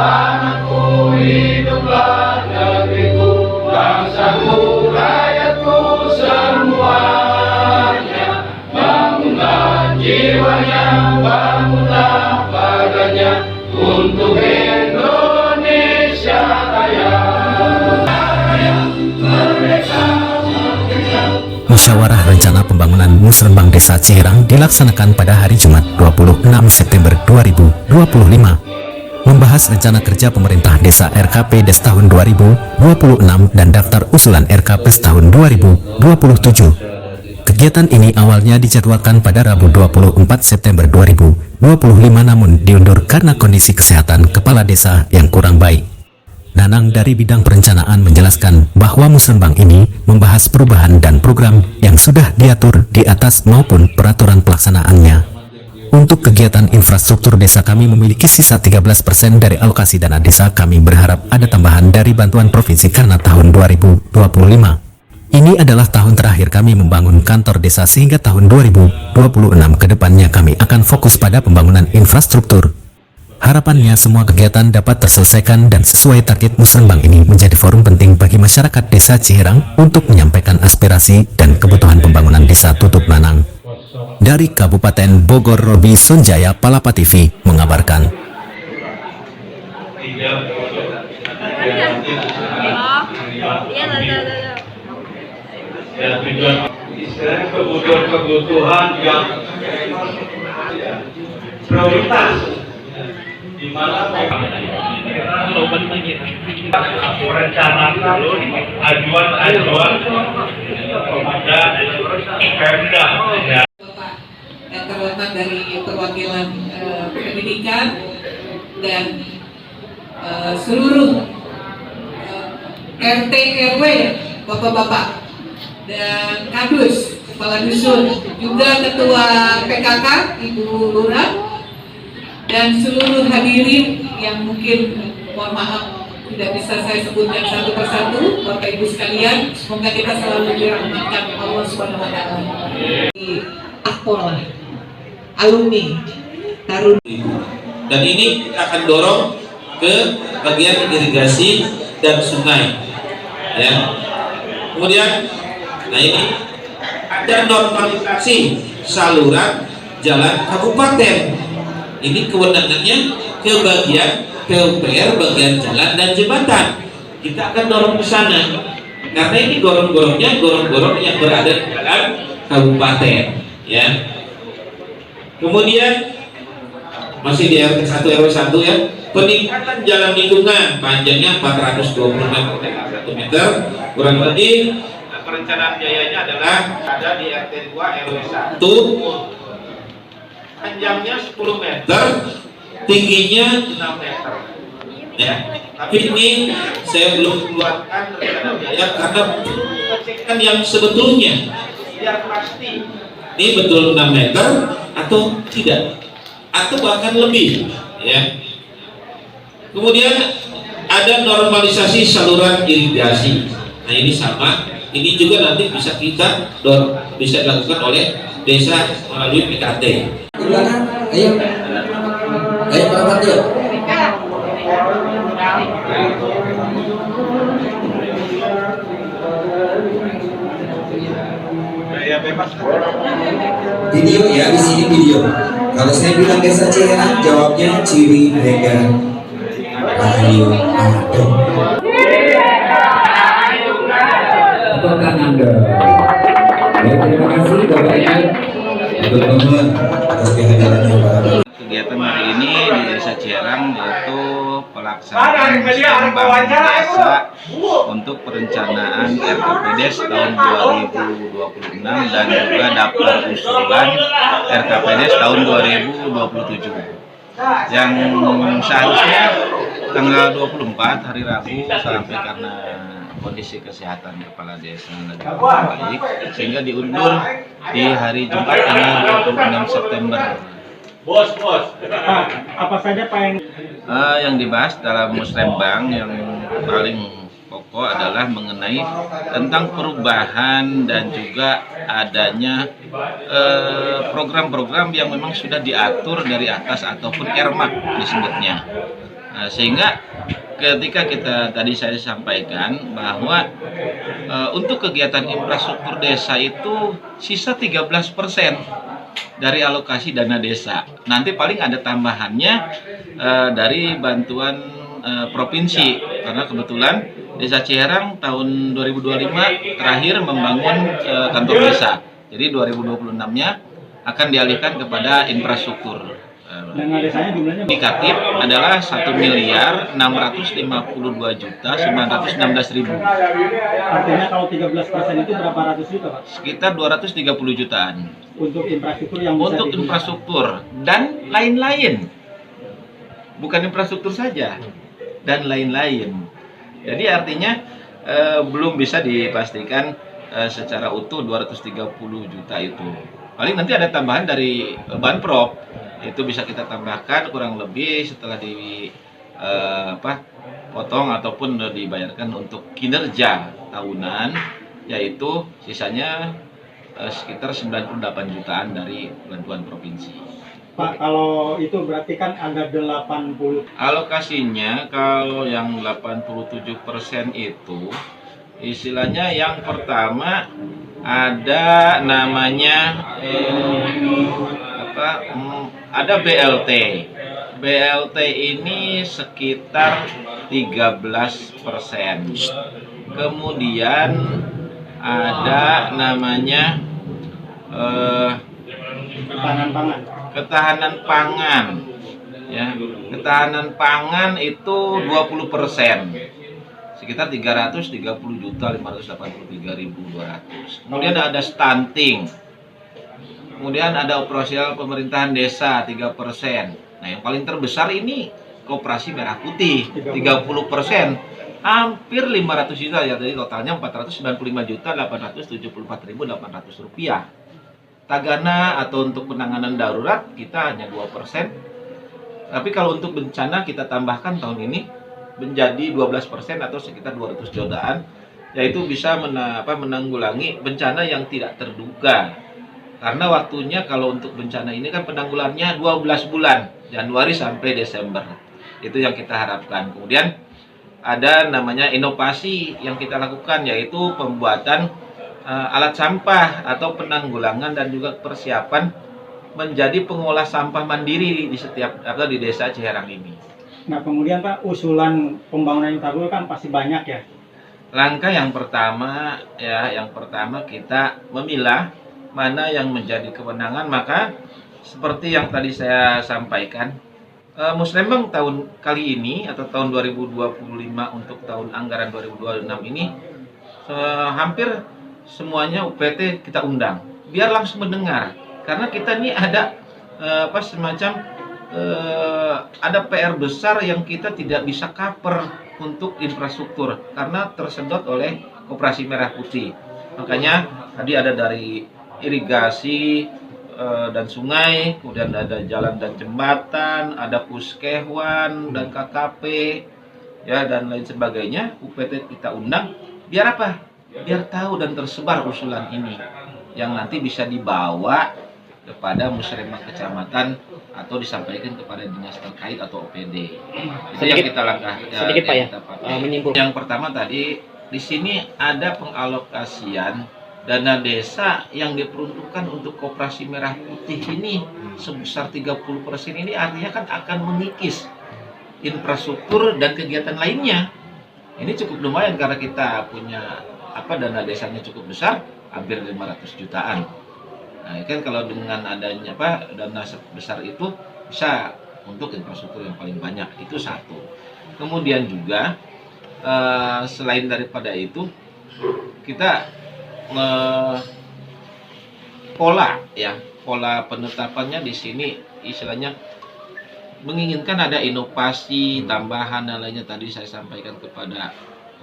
tanahku, hiduplah negeriku, bangsaku, rakyatku semuanya. Bangunlah jiwanya, bangunlah badannya, untuk Indonesia raya. Musyawarah Rencana Pembangunan Musrembang Desa Ciherang dilaksanakan pada hari Jumat 26 September 2025. Membahas rencana kerja pemerintah desa RKP Des tahun 2026 dan daftar usulan RKP tahun 2027. Kegiatan ini awalnya dijadwalkan pada Rabu 24 September 2025 namun diundur karena kondisi kesehatan kepala desa yang kurang baik. Nanang dari bidang perencanaan menjelaskan bahwa Musrembang ini membahas perubahan dan program yang sudah diatur di atas maupun peraturan pelaksanaannya. Untuk kegiatan infrastruktur desa kami memiliki sisa 13% dari alokasi dana desa. Kami berharap ada tambahan dari bantuan provinsi karena tahun 2025. Ini adalah tahun terakhir kami membangun kantor desa sehingga tahun 2026 ke depannya kami akan fokus pada pembangunan infrastruktur. Harapannya semua kegiatan dapat terselesaikan dan sesuai target. Musrembang ini menjadi forum penting bagi masyarakat desa Ciherang untuk menyampaikan aspirasi dan kebutuhan pembangunan desa. Tutup Nanang. Dari Kabupaten Bogor, Robi Sonjaya, Palapa TV mengabarkan. Kebutuhan yang prioritas di mana merencanakan ajuan-ajuan kepada Pemda. Yang terhormat dari perwakilan pendidikan dan seluruh RT RW, bapak-bapak dan kadus, kepala dusun, juga ketua PKK, Ibu Lurah, dan seluruh hadirin yang mungkin mohon maaf tidak bisa saya sebutkan satu persatu. Bapak Ibu sekalian, semoga kita selalu dirahmatkan Allah Subhanahu wa taala. Akpol, alumni, taruni. Dan ini kita akan dorong ke bagian irigasi dan sungai. Ya. Kemudian, nah ini ada normalisasi saluran jalan kabupaten. Ini kewenangannya ke bagian PUPR, bagian jalan dan jembatan. Kita akan dorong ke sana. Karena ini gorong-gorongnya gorong-gorong yang berada di jalan kabupaten, ya. Kemudian masih di RT 1 RW 1 ya. Peningkatan jalan lingkungan panjangnya 420 meter, 1 meter kurang lebih. Perencanaan biayanya adalah ada di RT 2 RW 1. Panjangnya 10 meter, tingginya 6 meter. Ya, tapi ini saya belum keluarkan rencana biaya karena pengecekan yang sebetulnya biar pasti ini betul 6 meter atau tidak, atau bahkan lebih, ya. Kemudian ada normalisasi saluran irigasi. Nah ini sama, ini juga nanti bisa kita bisa dilakukan oleh desa melalui PKT. Ayo berangkat yuk. Video ya, di sini video. Kalau saya bilang desa Ciherang, jawabnya Ciri Mega Ayu Adem. Apakah Anda? Ya, terima kasih Bapak Ibu teman-teman atas kehadirannya Pak. Kegiatan hari ini di Desa Ciherang yaitu pelaksanaan Musrembang Desa untuk perencanaan RKPDes tahun 2026 dan juga daftar usulan RKPDes tahun 2027 yang seharusnya tanggal 24 hari Rabu sampai karena kondisi kesehatan kepala desa lagi baik sehingga diundur di hari Jumat tanggal 26 September. Bos, apa saja Pak yang dibahas dalam Musrembang yang paling pokok adalah mengenai tentang perubahan dan juga adanya program-program yang memang sudah diatur dari atas ataupun ERMAK disebutnya. Nah, sehingga ketika tadi saya sampaikan bahwa untuk kegiatan infrastruktur desa itu sisa 13% dari alokasi dana desa. Nanti paling ada tambahannya dari bantuan provinsi, karena kebetulan Desa Ciherang tahun 2025 terakhir membangun kantor desa. Jadi 2026-nya akan dialihkan kepada infrastruktur. Dana desanya jumlahnya Indikatif adalah 1.652.916.000. artinya kalau 13% itu berapa ratus juta, Pak? Sekitar 230 jutaan Untuk infrastruktur yang bisa untuk digunakan. infrastruktur dan lain-lain. Bukan infrastruktur saja dan lain-lain. Jadi artinya belum bisa dipastikan secara utuh 230 juta itu. Paling nanti ada tambahan dari Banprop. Itu bisa kita tambahkan kurang lebih setelah potong ataupun dibayarkan untuk kinerja tahunan, yaitu sisanya sekitar 98 jutaan dari bantuan provinsi. Pak, kalau itu berarti kan ada 80. Alokasinya kalau yang 87% itu istilahnya yang pertama ada namanya ada BLT. BLT ini sekitar 13%. Kemudian ada namanya ketahanan pangan. Ya, ketahanan pangan itu 20%. Sekitar 330.583.200. Kemudian ada stunting. Kemudian ada operasional pemerintahan desa 3%. Nah, yang paling terbesar ini Koperasi Merah Putih 30%. Hampir 500 juta ya, jadi totalnya 495.874.800 rupiah. Tagana atau untuk penanganan darurat kita hanya 2%. Tapi kalau untuk bencana kita tambahkan tahun ini menjadi 12% atau sekitar 200 jutaan, yaitu bisa menanggulangi bencana yang tidak terduga. Karena waktunya kalau untuk bencana ini kan penanggulannya 12 bulan, Januari sampai Desember. Itu yang kita harapkan. Kemudian ada namanya inovasi yang kita lakukan, yaitu pembuatan alat sampah atau penanggulangan dan juga persiapan menjadi pengolah sampah mandiri di setiap di Desa Ciherang ini. Nah, kemudian Pak, usulan pembangunan infrastruktur kan pasti banyak ya. Langkah yang pertama kita memilah mana yang menjadi kewenangan. Maka seperti yang tadi saya sampaikan, Musrembang tahun kali ini atau tahun 2025 untuk tahun anggaran 2026 ini hampir semuanya UPT kita undang biar langsung mendengar, karena kita ini ada ada PR besar yang kita tidak bisa cover untuk infrastruktur karena tersedot oleh Koperasi Merah Putih. Makanya tadi ada dari irigasi dan sungai, kemudian ada jalan dan jembatan, ada puskehwan dan KKP, ya, dan lain sebagainya. UPT kita undang, biar apa? Biar tahu dan tersebar usulan ini, yang nanti bisa dibawa kepada musrembang kecamatan atau disampaikan kepada dinas terkait atau OPD. Itu yang kita langkah. Sedikit Pak ya, menyimpulkan. Yang pertama tadi di sini ada pengalokasian dana desa yang diperuntukkan untuk Koperasi Merah Putih ini sebesar 30% ini, artinya kan akan mengikis infrastruktur dan kegiatan lainnya. Ini cukup lumayan karena kita punya dana desanya cukup besar, hampir 500 jutaan. Nah, kan kalau dengan adanya dana sebesar itu bisa untuk infrastruktur yang paling banyak, itu satu. Kemudian juga selain daripada itu, kita pola penetapannya di sini istilahnya menginginkan ada inovasi tambahan dan lainnya. Tadi saya sampaikan kepada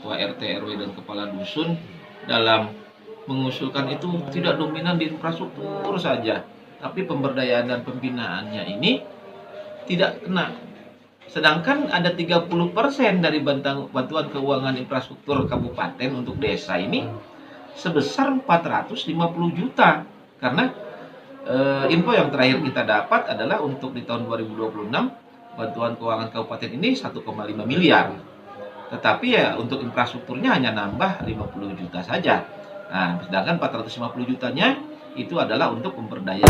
ketua RT RW dan kepala dusun dalam mengusulkan itu tidak dominan di infrastruktur saja, tapi pemberdayaan dan pembinaannya ini tidak kena. Sedangkan ada 30% dari bantuan keuangan infrastruktur kabupaten untuk desa ini sebesar 450 juta. Karena info yang terakhir kita dapat adalah untuk di tahun 2026 bantuan keuangan kabupaten ini 1,5 miliar. Tetapi ya untuk infrastrukturnya hanya nambah 50 juta saja. Nah, sedangkan 450 jutanya itu adalah untuk pemberdayaan.